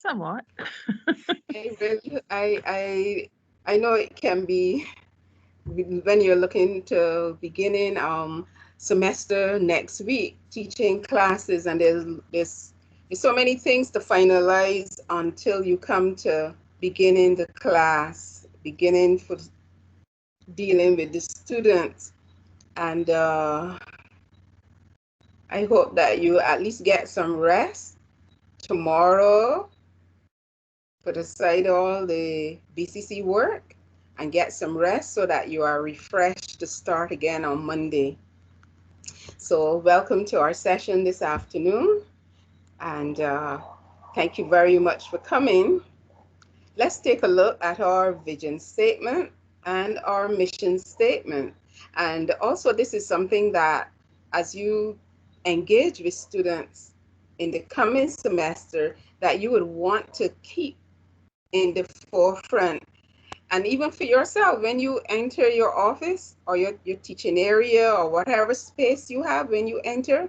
Somewhat. I know it can be when you're looking to beginning semester next week, teaching classes, and there's so many things to finalize until you come to beginning the class, beginning for dealing with the students. And I hope that you at least get some rest tomorrow, put aside all the BCC work and get some rest so that you are refreshed to start again on Monday. So welcome to our session this afternoon, and thank you very much for coming. Let's take a look at our vision statement and our mission statement. And also, this is something that as you engage with students in the coming semester, that you would want to keep in the forefront. And even for yourself, when you enter your office or your teaching area or whatever space you have when you enter,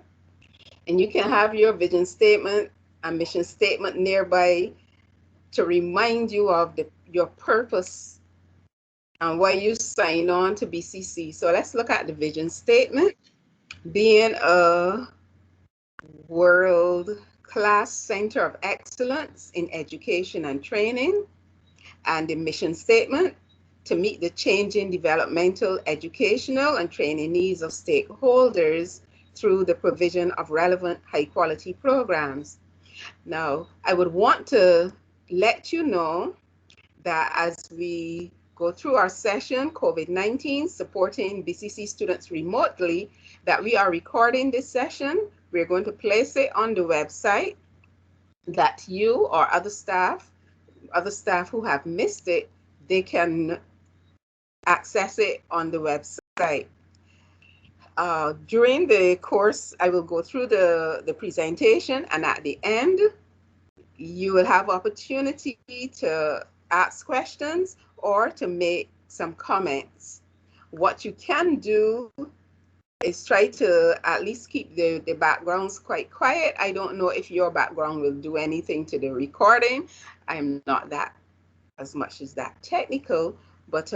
and you can have your vision statement and mission statement nearby to remind you of your purpose and why you sign on to BCC. So let's look at the vision statement. Being a world-class center of excellence in education and training, and the mission statement to meet the changing developmental, educational, and training needs of stakeholders through the provision of relevant high-quality programs. Now, I would want to let you know that as we go through our session, COVID-19, supporting BCC students remotely, that we are recording this session. We're going to place it on the website that you or other staff who have missed it, they can access it on the website. During the course, I will go through the presentation, and at the end, you will have opportunity to ask questions or to make some comments. What you can do is try to at least keep the backgrounds quite quiet. I don't know if your background will do anything to the recording. I'm not that as much as that technical, but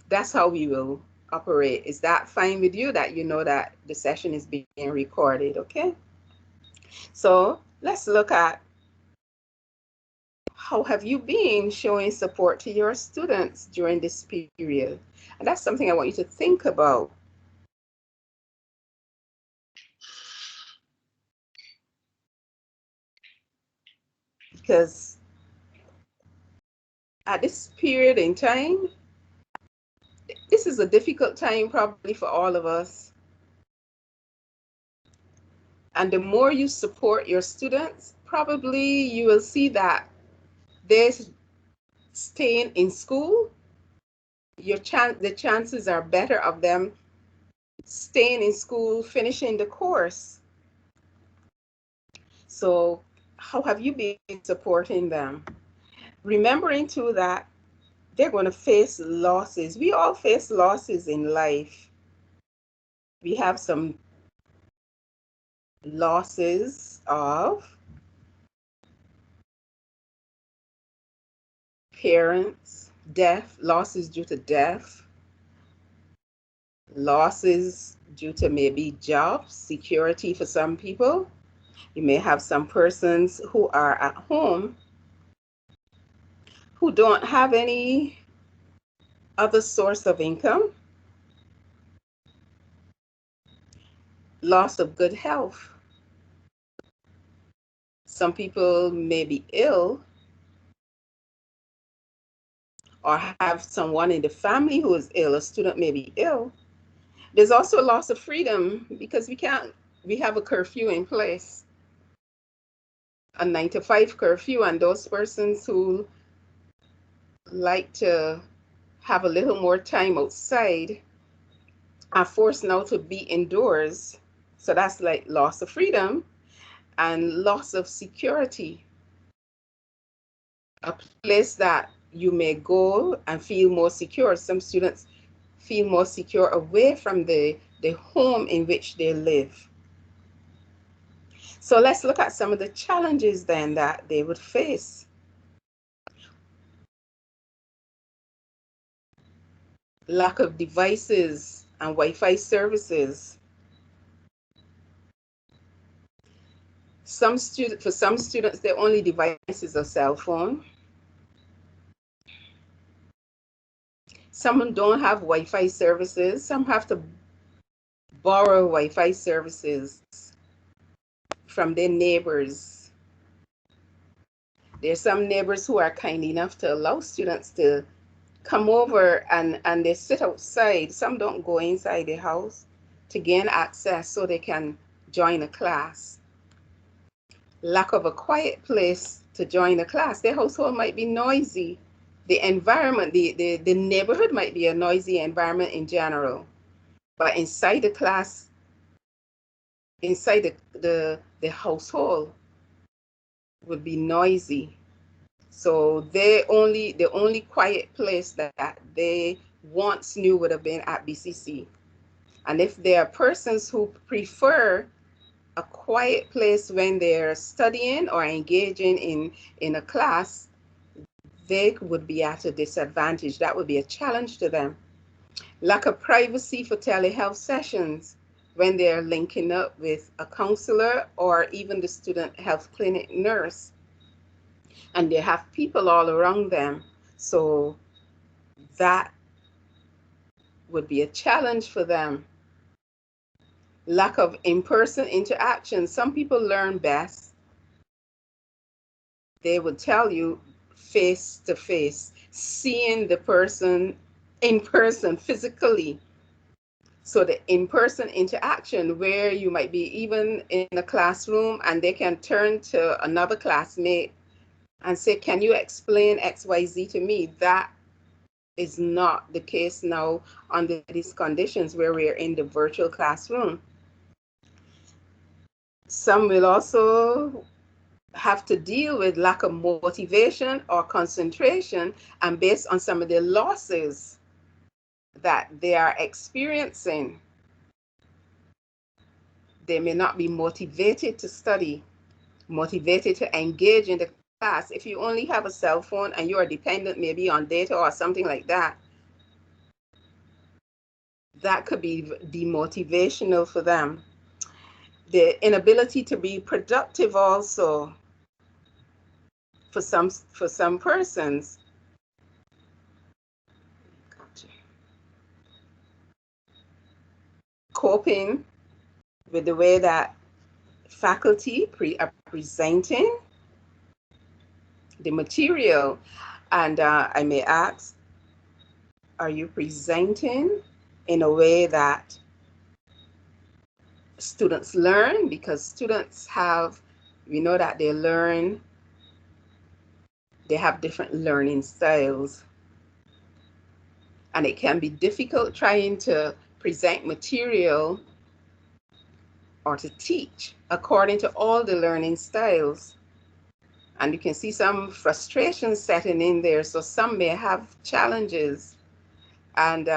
that's how we will operate. Is that fine with you, that you know that the session is being recorded? Okay, so let's look at how have you been showing support to your students during this period. And that's something I want you to think about. Because at this period in time, this is a difficult time probably for all of us. And the more you support your students, probably you will see that they're staying in school. The chances are better of them staying in school, finishing the course. So how have you been supporting them? Remembering too that they're going to face losses. We all face losses in life. We have some losses of parents, death, losses due to death, losses due to maybe job security for some people. You may have some persons who are at home who don't have any other source of income, loss of good health. Some people may be ill or have someone in the family who is ill. A student may be ill. There's also a loss of freedom because we have a curfew in place, a 9 to 5 curfew, and those persons who like to have a little more time outside are forced now to be indoors. So that's like loss of freedom and loss of security. A place that you may go and feel more secure. Some students feel more secure away from the home in which they live. So let's look at some of the challenges then that they would face. lack of devices and Wi-Fi services. For some students, their only device is a cell phone. Some don't have Wi-Fi services. Some have to borrow Wi-Fi services from their neighbors. There's some neighbors who are kind enough to allow students to come over and they sit outside. Some don't go inside the house to gain access so they can join a class. Lack of a quiet place to join a class. Their household might be noisy. The environment, the neighborhood might be a noisy environment in general. But inside the class, inside the household would be noisy. So the only quiet place that they once knew would have been at BCC. And if there are persons who prefer a quiet place when they're studying or engaging in a class, they would be at a disadvantage. That would be a challenge to them. Lack of privacy for telehealth sessions when they're linking up with a counselor or even the student health clinic nurse, and they have people all around them. So that would be a challenge for them. Lack of in-person interaction. Some people learn best. They would tell you face to face, seeing the person in person physically. So the in-person interaction where you might be even in a classroom and they can turn to another classmate and say, can you explain XYZ to me? That is not the case now under these conditions where we're in the virtual classroom. Some will also have to deal with lack of motivation or concentration, and based on some of the losses that they are experiencing, they may not be motivated to study, motivated to engage in the class. If you only have a cell phone and you are dependent maybe on data or something like that, that could be demotivational for them. The inability to be productive also for some persons. Coping with the way that faculty are presenting the material. And I may ask, are you presenting in a way that students learn? Because students have, we know that they learn, they have different learning styles. And it can be difficult trying to present material or to teach according to all the learning styles. And you can see some frustration setting in there. So some may have challenges. And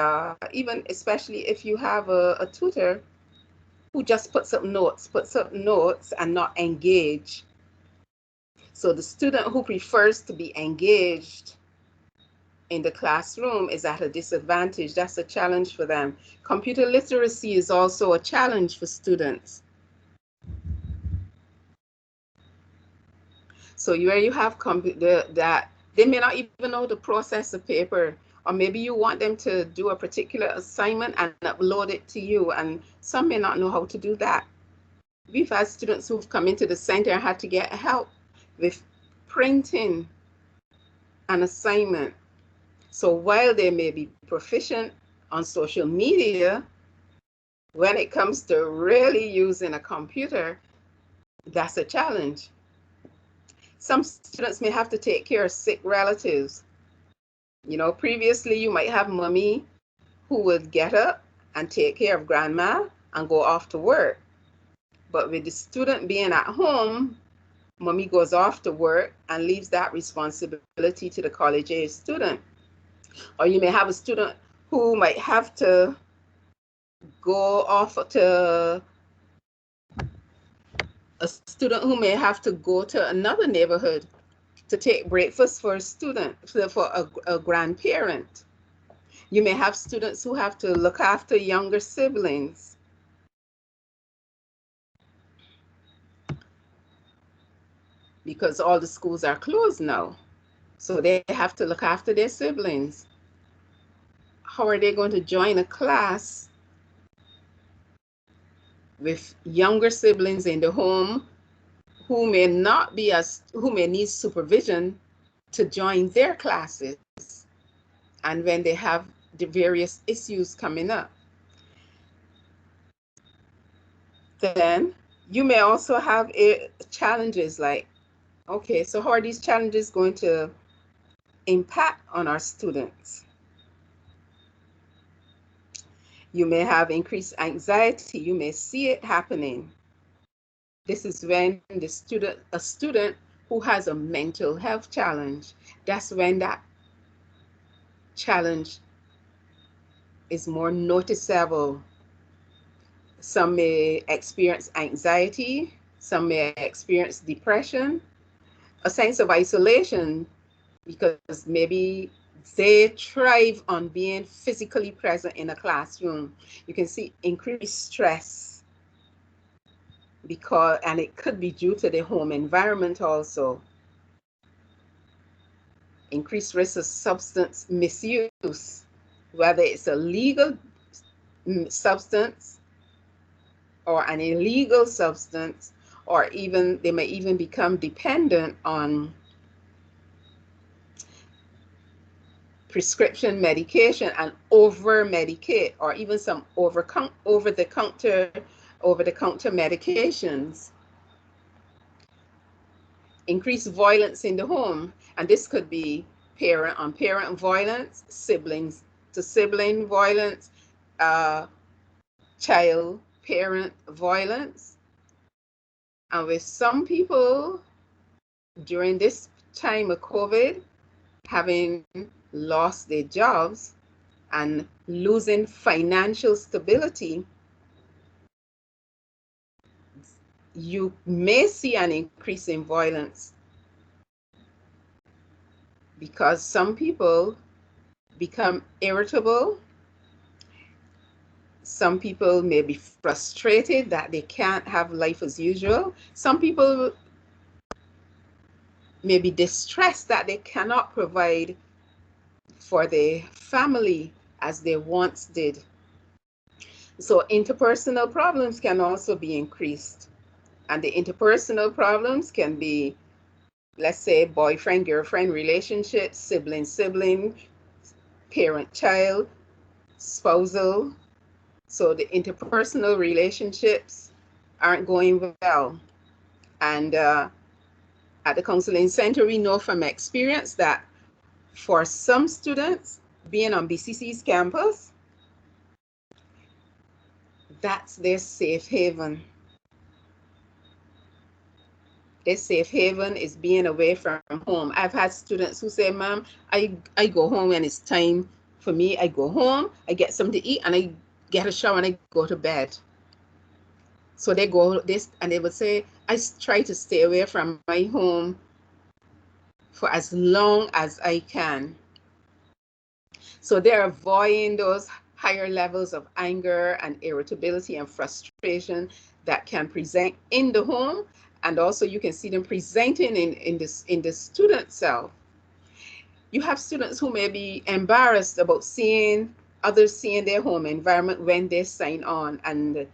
even especially if you have a tutor who just puts up notes and not engage. So the student who prefers to be engaged in the classroom is at a disadvantage. That's a challenge for them. Computer literacy is also a challenge for students. So where you have that they may not even know to process a paper, or maybe you want them to do a particular assignment and upload it to you, and some may not know how to do that. We've had students who've come into the center and had to get help with printing an assignment. So while they may be proficient on social media, when it comes to really using a computer, that's a challenge. Some students may have to take care of sick relatives. You know, previously you might have mommy who would get up and take care of grandma and go off to work. But with the student being at home, mommy goes off to work and leaves that responsibility to the college-age student. Or you may have a student who might have to go off to a student who may have to go to another neighborhood to take breakfast for a student, for a grandparent. You may have students who have to look after younger siblings. Because all the schools are closed now. So they have to look after their siblings. How are they going to join a class with younger siblings in the home who may not be who may need supervision to join their classes, and when they have the various issues coming up? Then you may also have challenges like, okay, so how are these challenges going to impact on our students? You may have increased anxiety. You may see it happening. This is when a student who has a mental health challenge, that's when that challenge is more noticeable. Some may experience anxiety, some may experience depression, a sense of isolation, because maybe they thrive on being physically present in a classroom. You can see increased stress, and it could be due to the home environment also. Increased risk of substance misuse, whether it's a legal substance or an illegal substance, or even they may even become dependent on prescription medication and over medicate, or even some over the counter medications. Increased violence in the home, and this could be parent on parent violence, siblings to sibling violence, child parent violence. And with some people during this time of COVID, having lost their jobs and losing financial stability, you may see an increase in violence, because some people become irritable. Some people may be frustrated that they can't have life as usual. Some people may be distressed that they cannot provide for their family as they once did. So interpersonal problems can also be increased. And the interpersonal problems can be, let's say, boyfriend-girlfriend relationships, sibling-sibling, parent-child, spousal. So the interpersonal relationships aren't going well. And at the Counseling Center, we know from experience that for some students, being on BCC's campus, that's their safe haven. Their safe haven is being away from home. I've had students who say, Ma'am, I go home when it's time for me. I go home, I get something to eat, and I get a shower and I go to bed. So they go this, and they would say, I try to stay away from my home for as long as I can. So they're avoiding those higher levels of anger and irritability and frustration that can present in the home, and also you can see them presenting in the student self. You have students who may be embarrassed about seeing others seeing their home environment when they sign on, and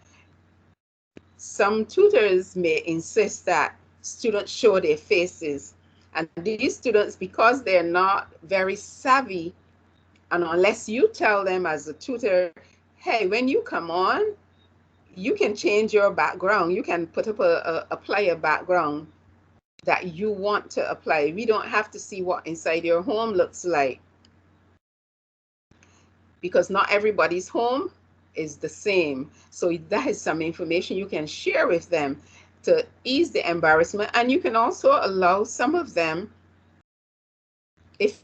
some tutors may insist that students show their faces. And these students, because they're not very savvy, and unless you tell them as a tutor, hey, when you come on, you can change your background. You can put up apply a background that you want to apply. We don't have to see what inside your home looks like, because not everybody's home is the same. So that is some information you can share with them to ease the embarrassment. And you can also allow some of them, if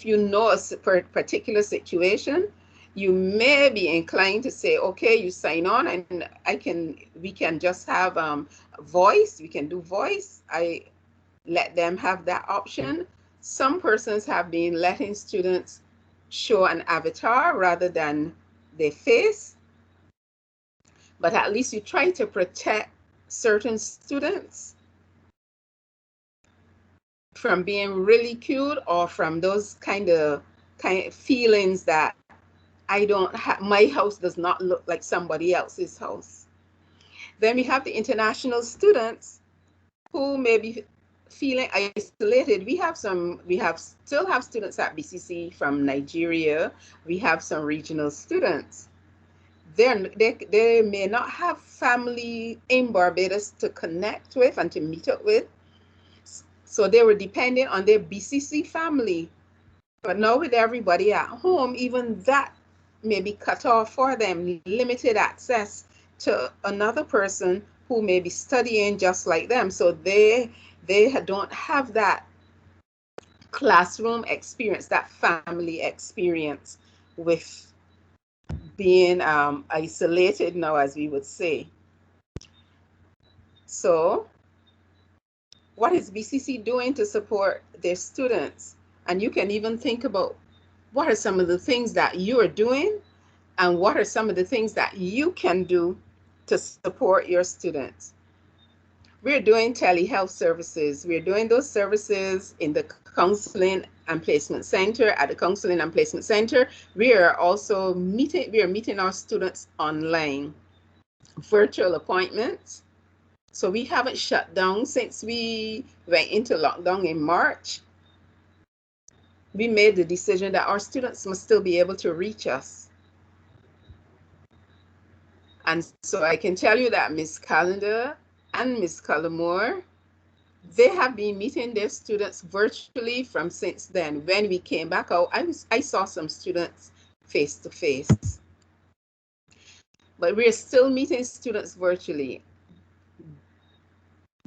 you know a particular situation, you may be inclined to say, okay, you sign on and we can just have voice, we can do voice. I let them have that option. Some persons have been letting students show an avatar rather than their face, but at least you try to protect certain students from being ridiculed or from those kind of feelings that I don't have, my house does not look like somebody else's house. Then we have the international students who may be feeling isolated. Still have students at BCC from Nigeria. We have some regional students. They may not have family in Barbados to connect with and to meet up with. So they were dependent on their BCC family. But now with everybody at home, even that may be cut off for them, limited access to another person who may be studying just like them. So they don't have that classroom experience, that family experience with being isolated now, as we would say. So what is BCC doing to support their students? And you can even think about what are some of the things that you are doing and what are some of the things that you can do to support your students. We're doing telehealth services. We're doing those services in the Counseling and Placement Center. At the Counseling and Placement Center, we are meeting our students online, virtual appointments. So we haven't shut down since we went into lockdown in March. We made the decision that our students must still be able to reach us. And so I can tell you that Ms. Callender and Ms. Cullimore, they have been meeting their students virtually from since then. When we came back out, I saw some students face to face. But we're still meeting students virtually.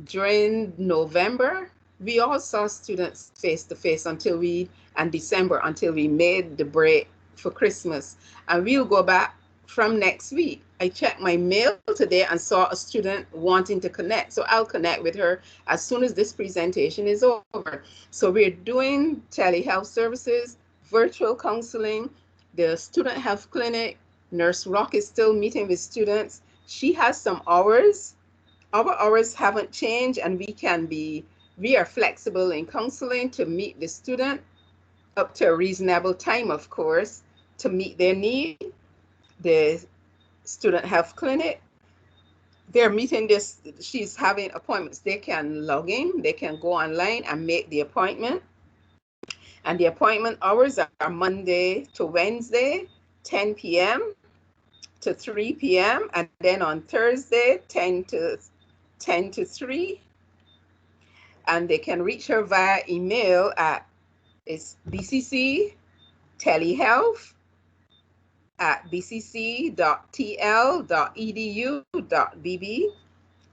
During November, we all saw students face to face and December until we made the break for Christmas. And we'll go back from next week. I checked my mail today and saw a student wanting to connect. So I'll connect with her as soon as this presentation is over. So we're doing telehealth services, virtual counseling, the student health clinic. Nurse Rock is still meeting with students. She has some hours. Our hours haven't changed, and we are flexible in counseling to meet the student up to a reasonable time, of course, to meet their need. The student health clinic, they're meeting this, she's having appointments. They can log in, they can go online and make the appointment. And the appointment hours are Monday to Wednesday, 10 p.m. to 3 p.m. And then on Thursday, 10 to 3. And they can reach her via email at bcc.tl.edu.bb.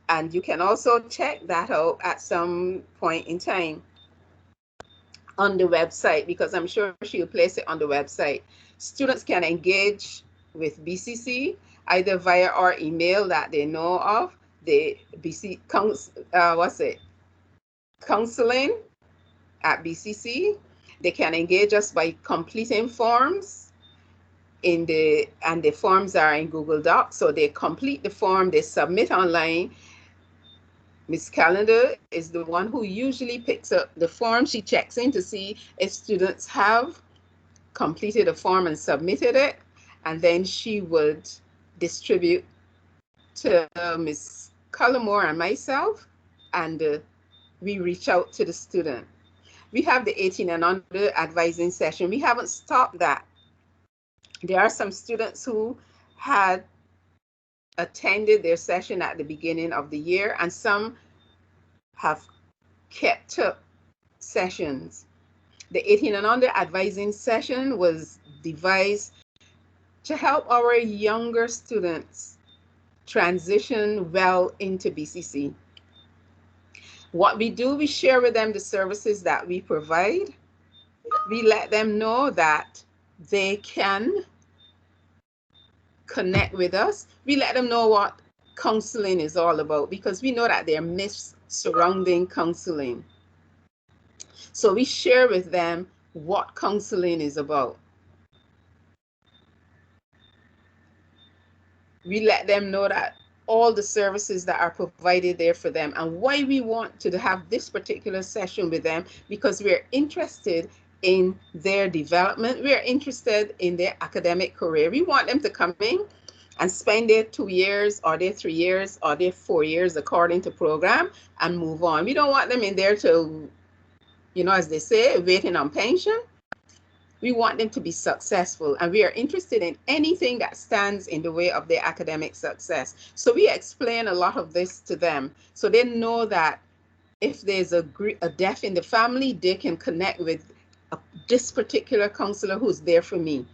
And you can also check that out at some point in time on the website, because I'm sure she'll place it on the website. Students can engage with BCC either via our email that they know of, the counseling at BCC. They can engage us by completing forms and the forms are in Google Docs. So they complete the form, they submit online. Ms. Callender is the one who usually picks up the form. She checks in to see if students have completed a form and submitted it, and then she would distribute to Ms. Cullimore and myself, and we reach out to the student. We have the 18 and under advising session. We haven't stopped that. There are some students who had attended their session at the beginning of the year, and some have kept up sessions. The 18 and under advising session was devised to help our younger students transition well into BCC. What we do, we share with them the services that we provide. We let them know that they can connect with us. We let them know what counseling is all about, because we know that there are myths surrounding counseling. So we share with them what counseling is about. We let them know that all the services that are provided there for them, and why we want to have this particular session with them, because we're interested in their development. We're interested in their academic career. We want them to come in and spend their 2 years or their 3 years or their 4 years according to program and move on. We don't want them in there to, as they say, waiting on pension. We want them to be successful, and we are interested in anything that stands in the way of their academic success. So we explain a lot of this to them, so they know that if there's a death in the family, they can connect with this particular counselor who's there for me.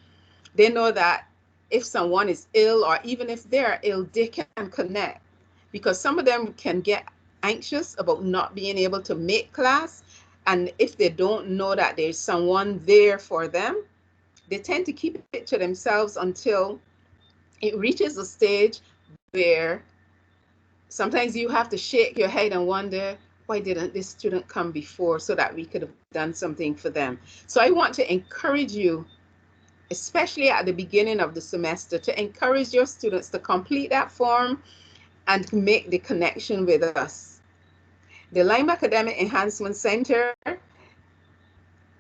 They know that if someone is ill, or even if they're ill, they can connect, because some of them can get anxious about not being able to make class. And if they don't know that there's someone there for them, they tend to keep it to themselves until it reaches a stage where sometimes you have to shake your head and wonder, why didn't this student come before, so that we could have done something for them? So I want to encourage you, especially at the beginning of the semester, to encourage your students to complete that form and make the connection with us. The Lime Academic Enhancement Center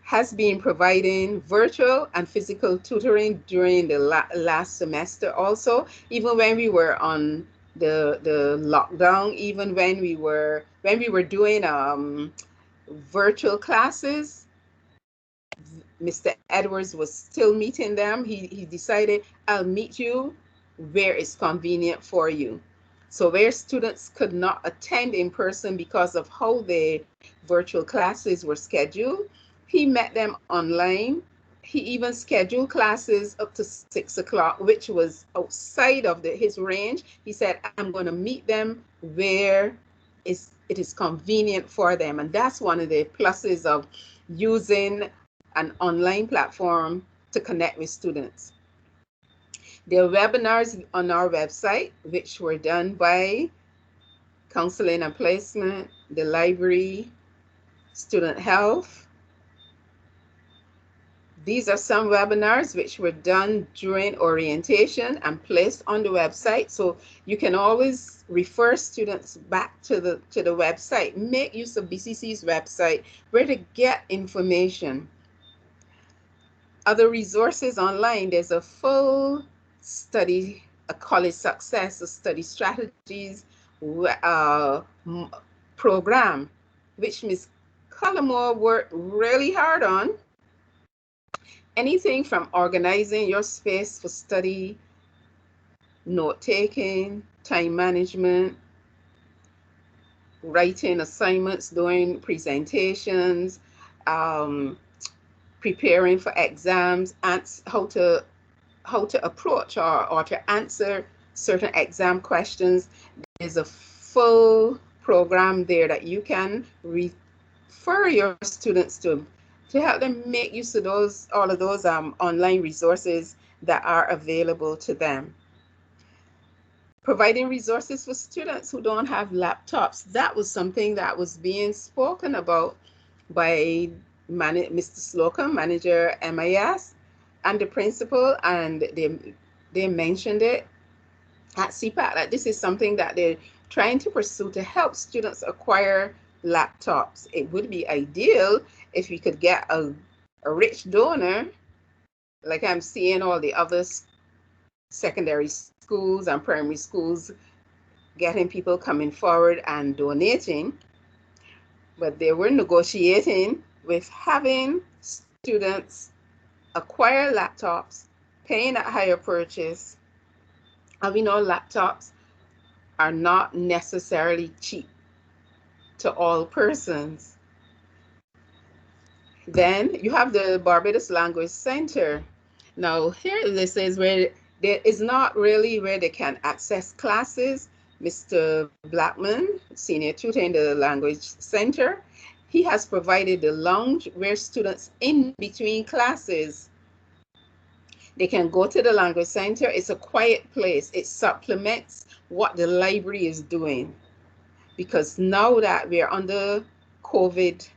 has been providing virtual and physical tutoring during the last semester also, even when we were on the lockdown, even when we were doing virtual classes. Mr. Edwards was still meeting them. He decided, I'll meet you where it's convenient for you. So where students could not attend in person because of how the virtual classes were scheduled, he met them online. He even scheduled classes up to 6 o'clock, which was outside of his range. He said, I'm going to meet them where it is convenient for them. And that's one of the pluses of using an online platform to connect with students. There are webinars on our website, which were done by Counseling and Placement, the library, Student Health. These are some webinars which were done during orientation and placed on the website. So you can always refer students back to the website. Make use of BCC's website where to get information. Other resources online, there's a full study, a college success, a study strategies program, which Ms. Cullimore worked really hard on. Anything from organizing your space for study, note-taking, time management, writing assignments, doing presentations, preparing for exams, and how to approach or to answer certain exam questions. There's a full program there that you can refer your students to help them make use of all of those online resources that are available to them. Providing resources for students who don't have laptops. That was something that was being spoken about by Mr. Slocum, manager MIS, and the principal, and they mentioned it at CPAC that this is something that they're trying to pursue to help students acquire laptops. It would be ideal if we could get a rich donor, like I'm seeing all the other secondary schools and primary schools getting people coming forward and donating, but they were negotiating with having students acquire laptops, paying at higher purchase. And we know laptops are not necessarily cheap to all persons. Then you have the Barbados Language Center. Now here this is where there is not really where they can access classes. Mr. Blackman, senior tutor in the Language Center, he has provided the lounge where students in between classes, they can go to the Language Center. It's a quiet place. It supplements what the library is doing. Because now that we're under COVID,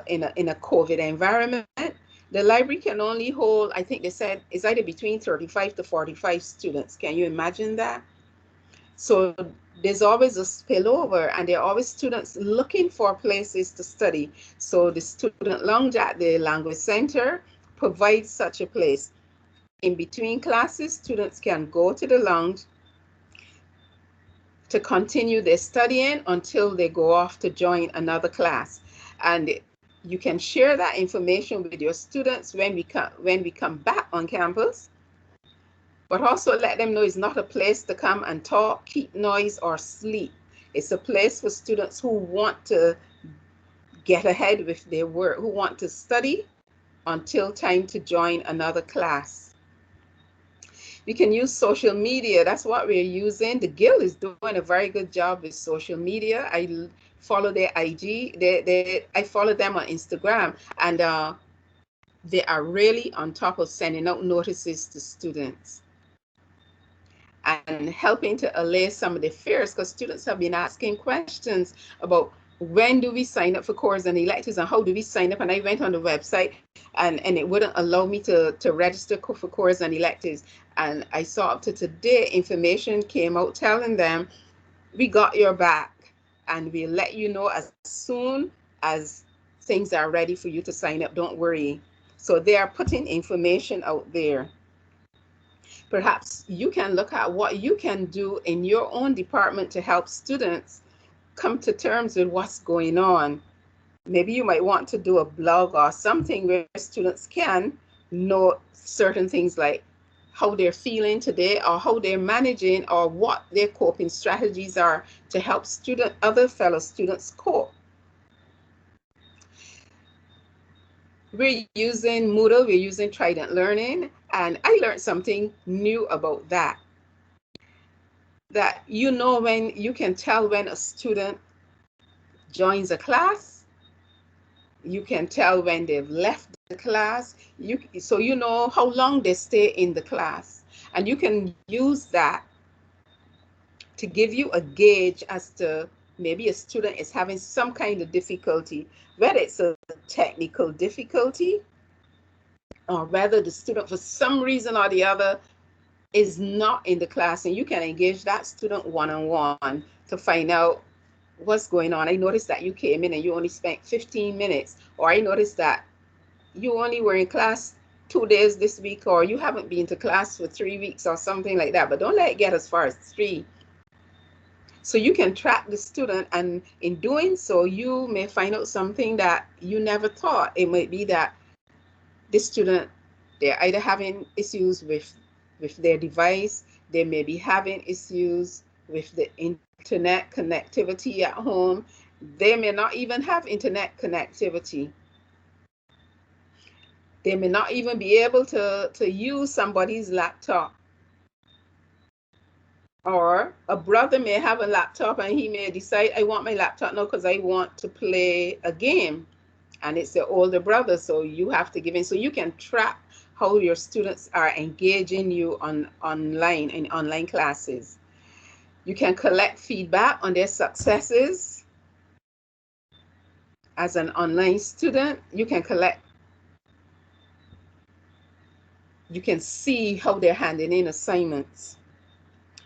in a COVID environment, The library can only hold, I think they said, it's either between 35 to 45 students. Can you imagine that? So there's always a spillover, and there are always students looking for places to study. So the student lounge at the Language Center provides such a place. In between classes, students can go to the lounge to continue their studying until they go off to join another class. And you can share that information with your students when we come back on campus, but also let them know it's not a place to come and talk, keep noise, or sleep. It's a place for students who want to get ahead with their work, who want to study until time to join another class. We can use social media. That's what we're using. The Guild is doing a very good job with social media. I follow their IG. I follow them on Instagram, and they are really on top of sending out notices to students and helping to allay some of the fears, because students have been asking questions about when do we sign up for courses and electives and how do we sign up. And I went on the website and it wouldn't allow me to register for courses and electives. And I saw up to today information came out telling them, we got your back and we'll let you know as soon as things are ready for you to sign up. Don't worry. So they are putting information out there. Perhaps you can look at what you can do in your own department to help students come to terms with what's going on. Maybe you might want to do a blog or something where students can know certain things like how they're feeling today, or how they're managing, or what their coping strategies are to help other fellow students cope. We're using Moodle, we're using Trident Learning, and I learned something new about that. That when you can tell when a student joins a class, you can tell when they've left the class, so you know how long they stay in the class, and you can use that to give you a gauge as to maybe a student is having some kind of difficulty, whether it's a technical difficulty or whether the student for some reason or the other is not in the class, and you can engage that student one-on-one to find out what's going on. I noticed that you came in and you only spent 15 minutes, or I noticed that you only were in class 2 days this week, or you haven't been to class for 3 weeks or something like that, but don't let it get as far as 3. So you can track the student, and in doing so, you may find out something that you never thought. It might be that this student, they're either having issues with their device, they may be having issues with the internet connectivity at home, they may not even have internet connectivity. They may not even be able to use somebody's laptop. Or a brother may have a laptop and he may decide, I want my laptop now because I want to play a game. And it's the older brother, so you have to give in. So you can track how your students are engaging you online in online classes. You can collect feedback on their successes. As an online student, you can see how they're handing in assignments.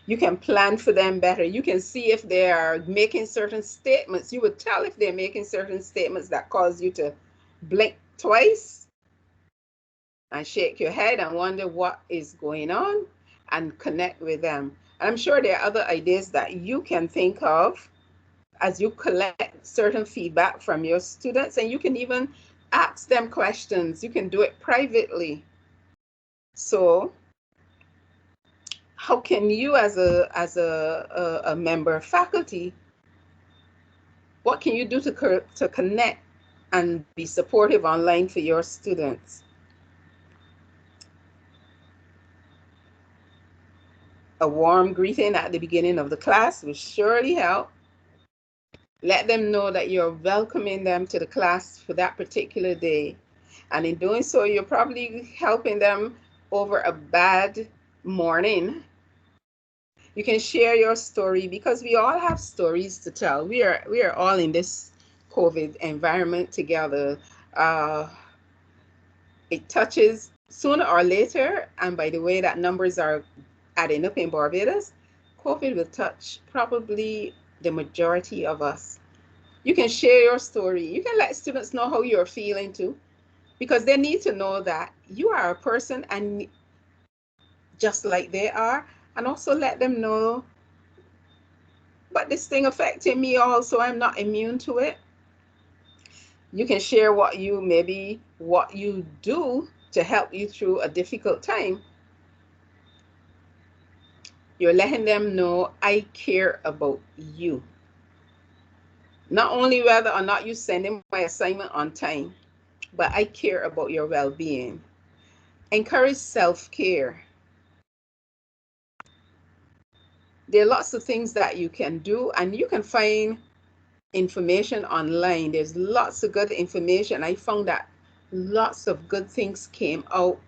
You can plan for them better. You can see if they are making certain statements. You would tell if they're making certain statements that cause you to blink twice and shake your head and wonder what is going on, and connect with them. And I'm sure there are other ideas that you can think of as you collect certain feedback from your students, and you can even ask them questions. You can do it privately. So how can you, as a member of faculty, what can you do to connect and be supportive online for your students? A warm greeting at the beginning of the class will surely help. Let them know that you're welcoming them to the class for that particular day. And in doing so, you're probably helping them over a bad morning. You can share your story, because we all have stories to tell. We are all in this COVID environment together. it touches sooner or later, and by the way that numbers are adding up in Barbados, COVID will touch probably the majority of us. You can share your story. You can let students know how you're feeling too, because they need to know that you are a person and just like they are, and also let them know, but this thing affecting me also, I'm not immune to it. You can share what you do to help you through a difficult time. You're letting them know I care about you. Not only whether or not you send in my assignment on time, but I care about your well-being. Encourage self-care. There are lots of things that you can do, and you can find information online. There's lots of good information. I found that lots of good things came out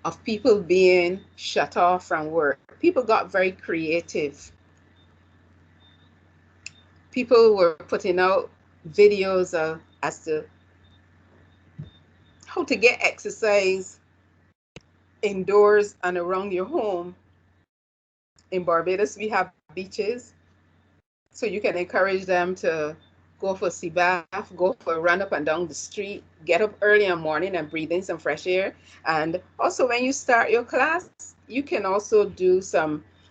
of people being shut off from work. People got very creative. People were putting out videos as to how to get exercise indoors and around your home. In Barbados, we have beaches, so you can encourage them to go for a sea bath, go for a run up and down the street, get up early in the morning and breathe in some fresh air. And also when you start your class, you can also do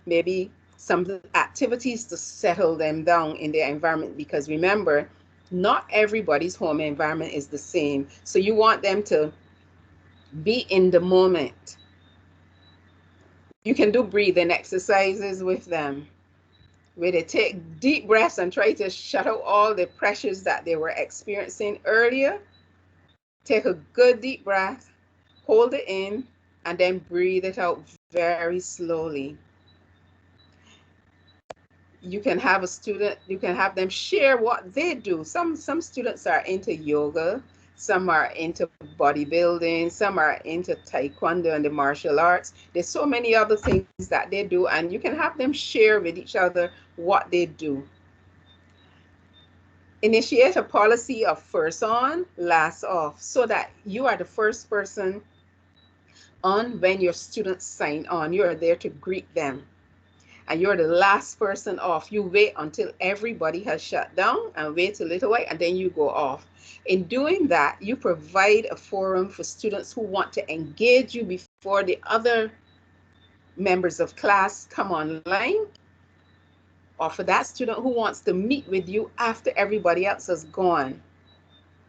maybe some activities to settle them down in their environment, because remember, not everybody's home environment is the same. So you want them to be in the moment. You can do breathing exercises with them, where they take deep breaths and try to shut out all the pressures that they were experiencing earlier. Take a good deep breath, hold it in, and then breathe it out very slowly. You can have them share what they do. Some students are into yoga, some are into bodybuilding, some are into taekwondo and the martial arts. There's so many other things that they do, and you can have them share with each other what they do. Initiate a policy of first on, last off, so that you are the first person on when your students sign on. You are there to greet them. And you're the last person off. You wait until everybody has shut down and wait a little while, and then you go off. In doing that, you provide a forum for students who want to engage you before the other members of class come online, or for that student who wants to meet with you after everybody else has gone,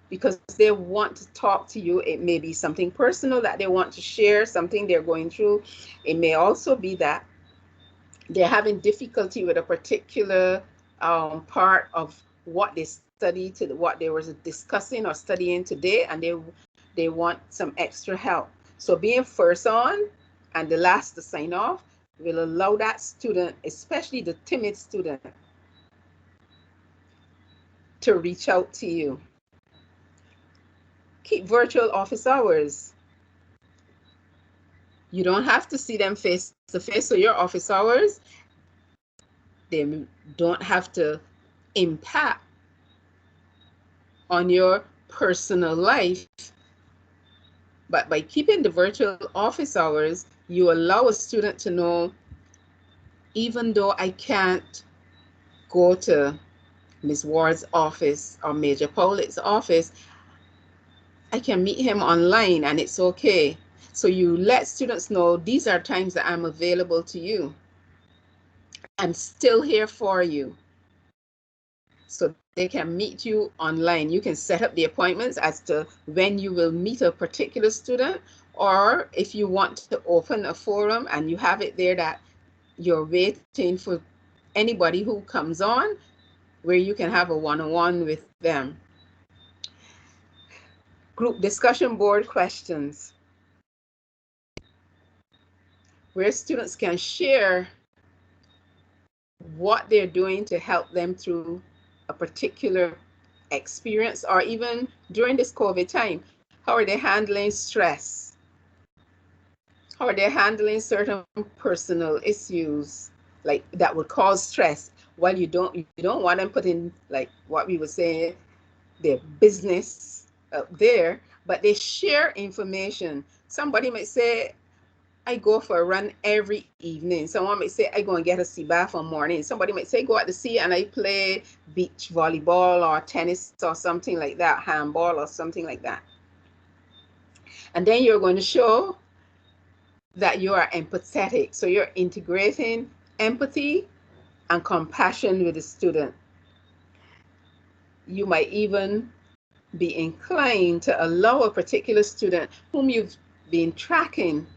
because they want to talk to you. It may be something personal that they want to share, something they're going through. It may also be that they're having difficulty with a particular part of what they studied, to what they were discussing or studying today, and they want some extra help. So being first on and the last to sign off will allow that student, especially the timid student, to reach out to you. Keep virtual office hours. You don't have to see them face to face, so your office hours, they don't have to impact on your personal life. But by keeping the virtual office hours, you allow a student to know, even though I can't go to Ms. Ward's office or Major Powlett's office, I can meet him online and it's okay. So you let students know these are times that I'm available to you. I'm still here for you. So they can meet you online. You can set up the appointments as to when you will meet a particular student, or if you want to open a forum and you have it there that you're waiting for anybody who comes on, where you can have a one-on-one with them. Group discussion board questions, where students can share what they're doing to help them through a particular experience, or even during this COVID time. How are they handling stress? How are they handling certain personal issues like that would cause stress? While you don't want them putting, like what we were saying, their business up there, but they share information. Somebody might say, I go for a run every evening. Someone might say, I go and get a sea bath on morning. Somebody might say, go at the sea and I play beach volleyball or tennis or something like that, handball or something like that. And then you're going to show that you are empathetic. So you're integrating empathy and compassion with the student. You might even be inclined to allow a particular student whom you've been tracking,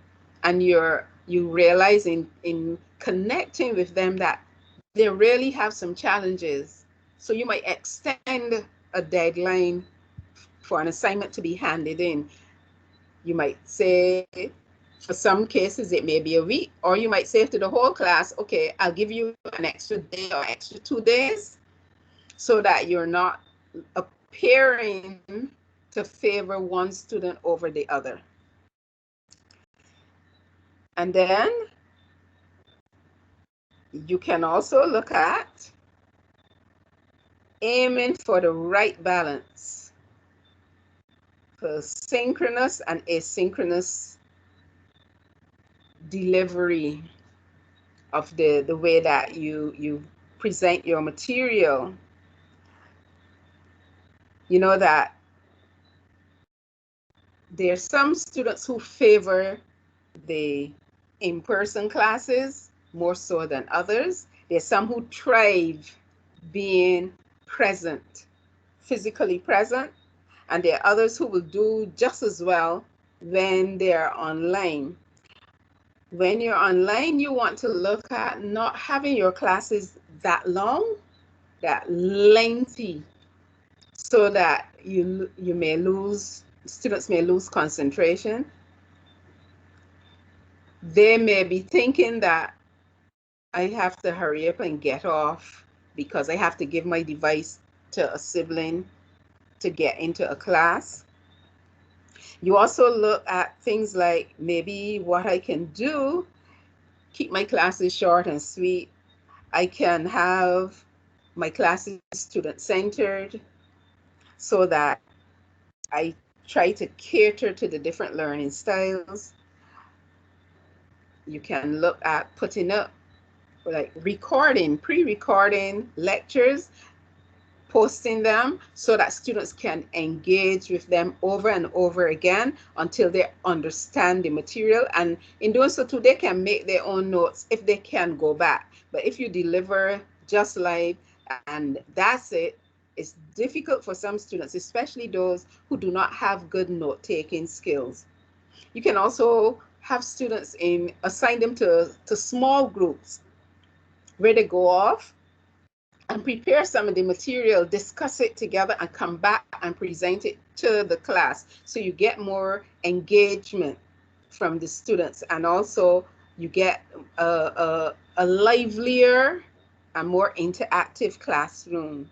and you realize in connecting with them that they really have some challenges. So you might extend a deadline for an assignment to be handed in. You might say, for some cases, it may be a week, or you might say to the whole class, okay, I'll give you an extra day or extra 2 days so that you're not appearing to favor one student over the other. And then you can also look at aiming for the right balance for synchronous and asynchronous delivery of the way that you present your material. You know that there are some students who favor the in-person classes more so than others. There's some who thrive being present, physically present, and there are others who will do just as well when they're online. When you're online, you want to look at not having your classes that long, that lengthy, so that students may lose concentration. They may be thinking that I have to hurry up and get off because I have to give my device to a sibling to get into a class. You also look at things like maybe what I can do, keep my classes short and sweet. I can have my classes student-centered so that I try to cater to the different learning styles. You can look at putting up like pre-recording lectures, posting them so that students can engage with them over and over again until they understand the material. And in doing so too, they can make their own notes if they can go back. But if you deliver just live and that's it, it's difficult for some students, especially those who do not have good note-taking skills. You can also have students assign them to small groups where they go off and prepare some of the material, discuss it together, and come back and present it to the class. So you get more engagement from the students, and also you get a livelier and more interactive classroom.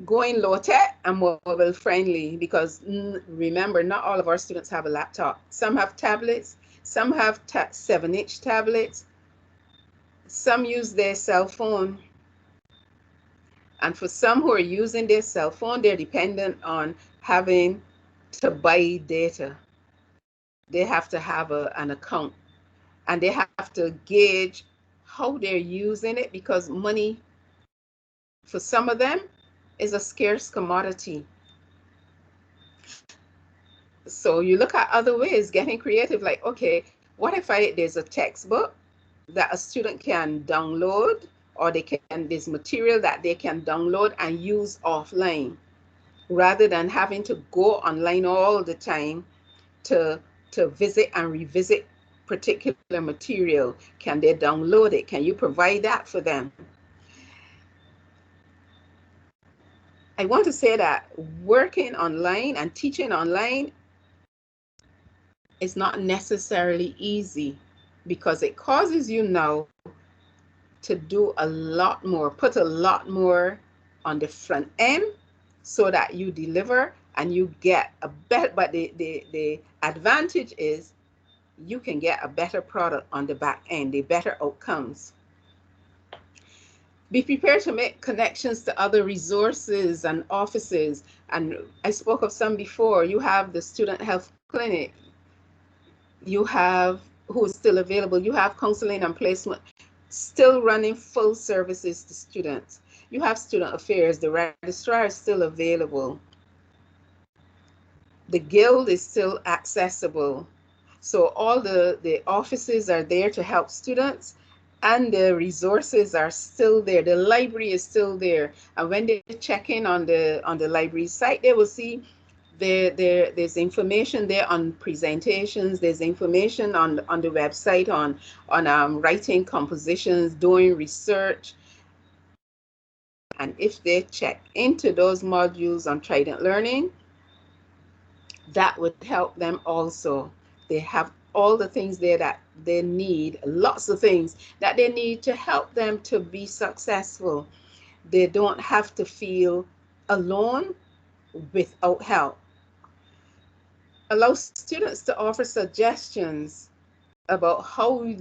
Going low tech and mobile friendly, because remember, not all of our students have a laptop. Some have tablets, some have 7-inch tablets, some use their cell phone. And for some who are using their cell phone, they're dependent on having to buy data. They have to have an account, and they have to gauge how they're using it, because money for some of them is a scarce commodity. So you look at other ways, getting creative, like, okay, what if there's a textbook that a student can download, or there's material that they can download and use offline, rather than having to go online all the time to visit and revisit particular material. Can they download it? Can you provide that for them? I want to say that working online and teaching online is not necessarily easy, because it causes you now to do a lot more, put a lot more on the front end so that you deliver and you get a better, but the advantage is you can get a better product on the back end, the better outcomes. Be prepared to make connections to other resources and offices. And I spoke of some before. You have the student health clinic. You have who is still available. You have counseling and placement still running full services to students. You have student affairs. The registrar is still available. The guild is still accessible. So all the offices are there to help students, and the resources are still there. The library is still there. And when they check in on the library site, they will see there's information there on presentations. There's information on the website on writing compositions, doing research. And if they check into those modules on Trident Learning, that would help them also. They have all the things there that they need, lots of things that they need to help them to be successful. They don't have to feel alone without help. Allow students to offer suggestions about how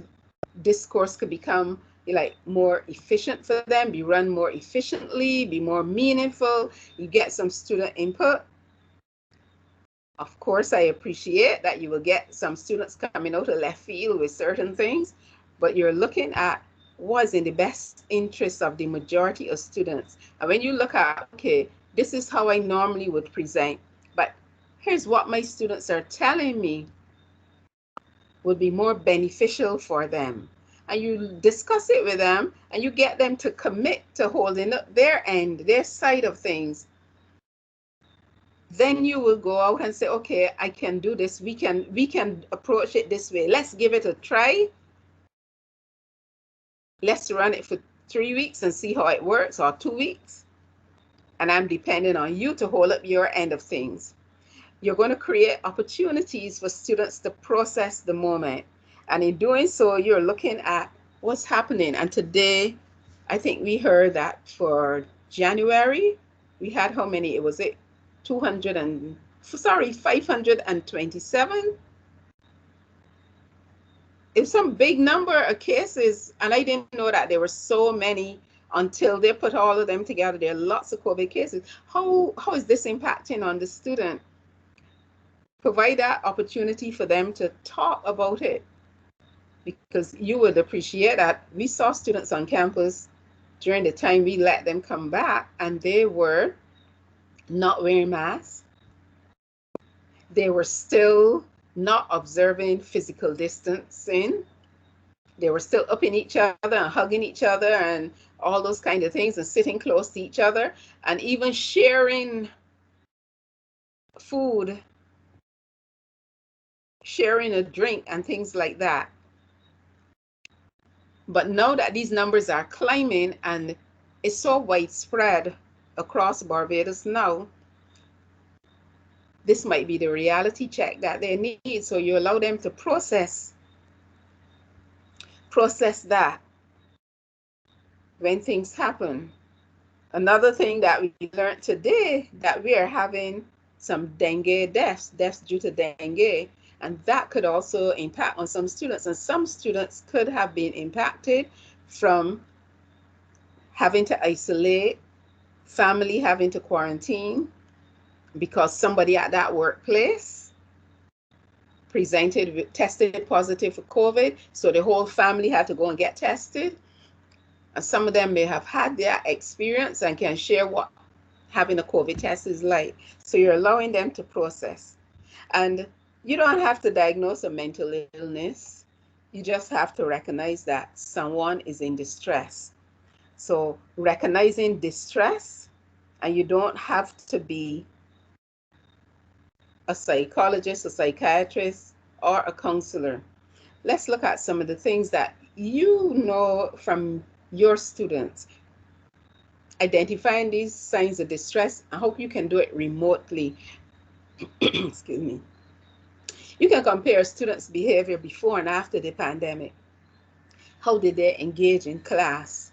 this course could become like more efficient for them, be run more efficiently, be more meaningful. You get some student input. Of course, I appreciate that you will get some students coming out of left field with certain things, but you're looking at what's in the best interest of the majority of students. And when you look at, okay, this is how I normally would present, but here's what my students are telling me would be more beneficial for them. And you discuss it with them and you get them to commit to holding up their end, their side of things. Then you will go out and say, okay, I can do this. We can approach it this way. Let's give it a try. Let's run it for 3 weeks and see how it works, or 2 weeks. And I'm depending on you to hold up your end of things. You're going to create opportunities for students to process the moment. And in doing so, you're looking at what's happening. And today, I think we heard that for January, we had how many? It was 527. It's some big number of cases, and I didn't know that there were so many until they put all of them together. There are lots of COVID cases. How is this impacting on the student? Provide that opportunity for them to talk about it, because you would appreciate that we saw students on campus during the time we let them come back, and they were not wearing masks. They were still not observing physical distancing. They were still upping each other and hugging each other and all those kind of things, and sitting close to each other, and even sharing food, sharing a drink and things like that. But now that these numbers are climbing and it's so widespread across Barbados now, this might be the reality check that they need. So you allow them to process that when things happen. Another thing that we learned today, that we are having some dengue deaths due to dengue, and that could also impact on some students. And some students could have been impacted from having to isolate, family having to quarantine because somebody at that workplace tested positive for COVID, so the whole family had to go and get tested. And some of them may have had their experience and can share what having a COVID test is like. So you're allowing them to process. And you don't have to diagnose a mental illness. You just have to recognize that someone is in distress. So recognizing distress, and you don't have to be a psychologist, a psychiatrist, or a counselor. Let's look at some of the things that you know from your students. Identifying these signs of distress. I hope you can do it remotely. Excuse me. You can compare students' behavior before and after the pandemic. How did they engage in class?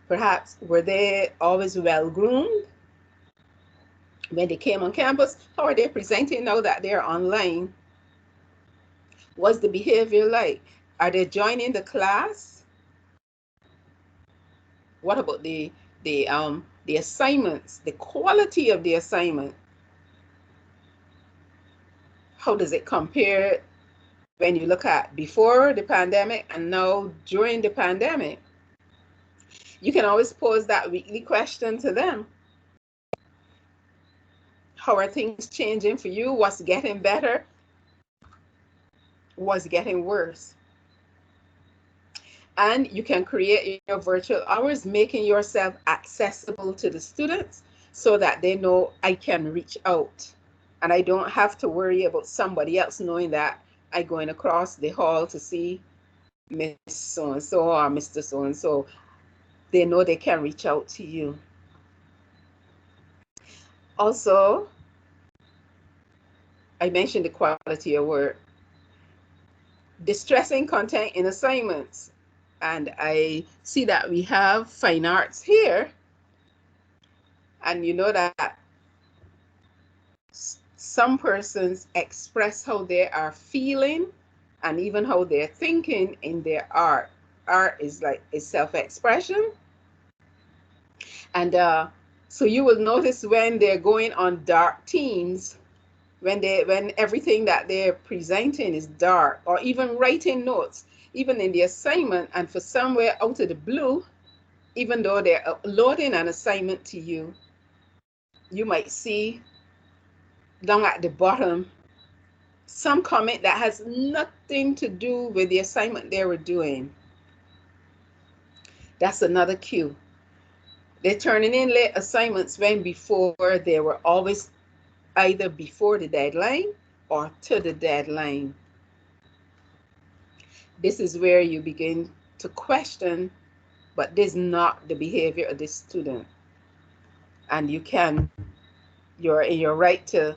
Perhaps were they always well-groomed when they came on campus? How are they presenting now that they're online? What's the behavior like? Are they joining the class? What about the assignments, the quality of the assignment? How does it compare when you look at before the pandemic and now during the pandemic? You can always pose that weekly question to them. How are things changing for you? What's getting better? What's getting worse? And you can create your virtual hours, making yourself accessible to the students so that they know I can reach out. And I don't have to worry about somebody else knowing that I'm going across the hall to see Miss So-and-so or Mr. So-and-so. They know they can reach out to you. Also, I mentioned the quality of work. Distressing content in assignments. And I see that we have fine arts here. And you know that some persons express how they are feeling and even how they're thinking in their art. Art is like a self-expression. And so you will notice when they're going on dark themes, when everything that they're presenting is dark, or even writing notes, even in the assignment, and for somewhere out of the blue, even though they're uploading an assignment to you, you might see down at the bottom some comment that has nothing to do with the assignment they were doing. That's another cue. They're turning in late assignments when before they were always either before the deadline or to the deadline. This is where you begin to question, but this is not the behavior of the student. And you're in your right to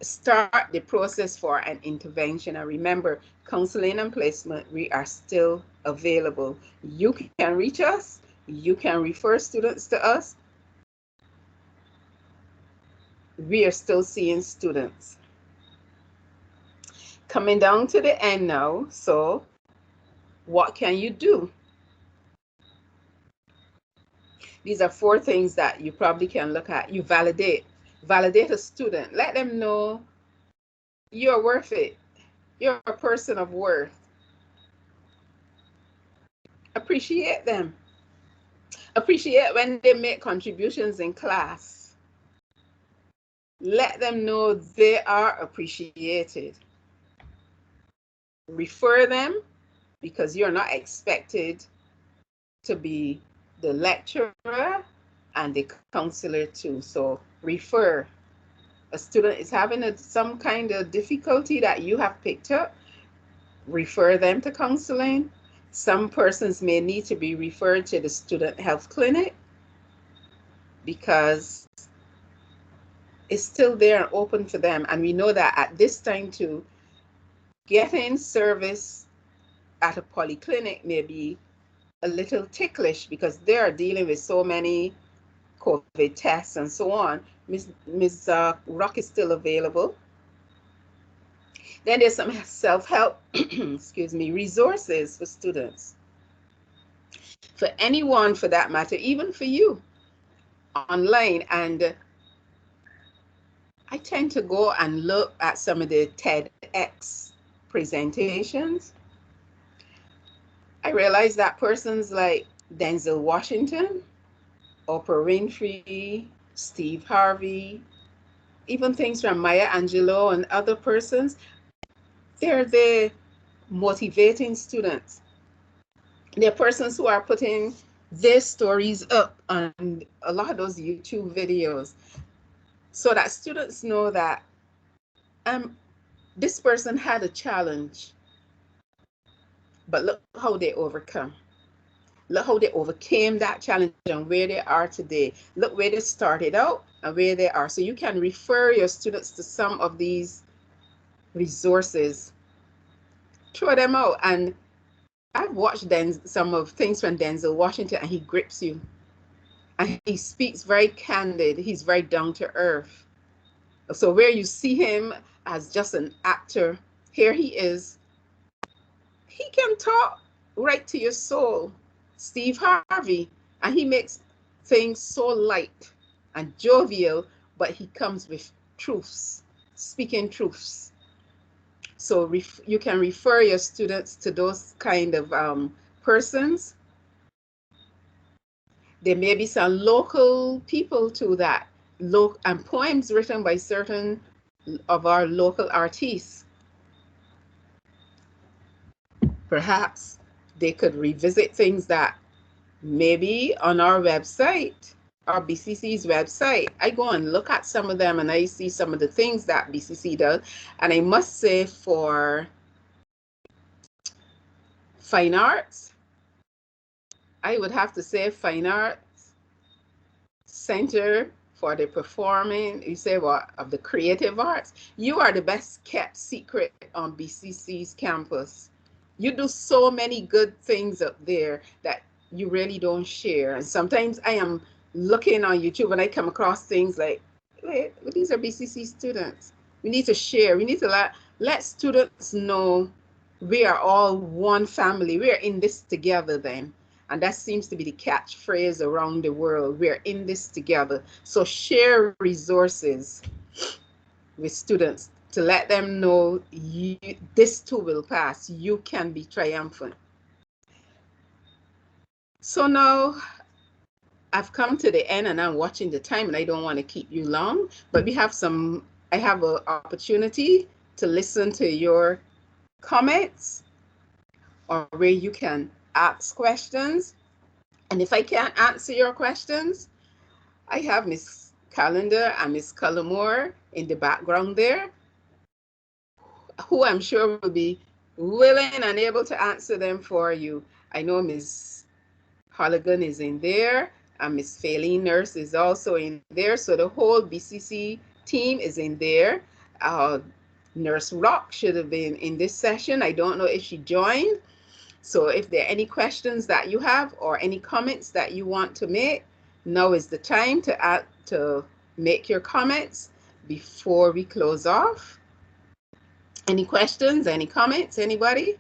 start the process for an intervention. And remember, counseling and placement, we are still available. You can reach us. You can refer students to us. We are still seeing students. Coming down to the end now, so what can you do? These are 4 things that you probably can look at. You validate a student. Let them know you're worth it. You're a person of worth. Appreciate them. Appreciate when they make contributions in class. Let them know they are appreciated. Refer them, because you're not expected to be the lecturer and the counselor too. So refer. A student is having some kind of difficulty that you have picked up, refer them to counseling. Some persons may need to be referred to the student health clinic because it's still there and open for them. And we know that at this time too, getting service at a polyclinic may be a little ticklish because they are dealing with so many COVID tests and so on. Ms. Rock is still available. Then there's some self-help, excuse me, resources for students. For anyone for that matter, even for you, online. And I tend to go and look at some of the TEDx presentations. I realize that persons like Denzel Washington, Oprah Winfrey, Steve Harvey, even things from Maya Angelou and other persons, they're the motivating students. They're persons who are putting their stories up on a lot of those YouTube videos so that students know that this person had a challenge, but look how they overcome. Look how they overcame that challenge and where they are today. Look where they started out and where they are. So you can refer your students to some of these resources. Throw them out. And I've watched some of things from Denzel Washington, and he grips you. And he speaks very candid. He's very down to earth. So where you see him as just an actor, here he is. He can talk right to your soul. Steve Harvey, and he makes things so light and jovial, but he comes with truths, speaking truths. So you can refer your students to those kind of persons. There may be some local people to that, and poems written by certain of our local artists. Perhaps they could revisit things that maybe on our website, our BCC's website. I go and look at some of them and I see some of the things that BCC does. And I must say, for fine arts, I would have to say Fine Arts Center for the Performing, you say what, of the creative arts. You are the best kept secret on BCC's campus. You do so many good things up there that you really don't share. And sometimes I am looking on YouTube and I come across things like, wait, these are BCC students. We need to share. We need to let students know we are all one family. We are in this together then. And that seems to be the catchphrase around the world. We're in this together. So share resources with students to let them know this too will pass. You can be triumphant. So now I've come to the end and I'm watching the time and I don't want to keep you long, but I have an opportunity to listen to your comments or where you can ask questions. And if I can't answer your questions, I have Miss Calendar and Miss Cullimore in the background there, who I'm sure will be willing and able to answer them for you. I know Miss Holligan is in there, and Miss Faylene Nurse is also in there. So the whole BCC team is in there. Nurse Rock should have been in this session. I don't know if she joined. So if there are any questions that you have or any comments that you want to make, now is the time to make your comments before we close off. Any questions, any comments, anybody?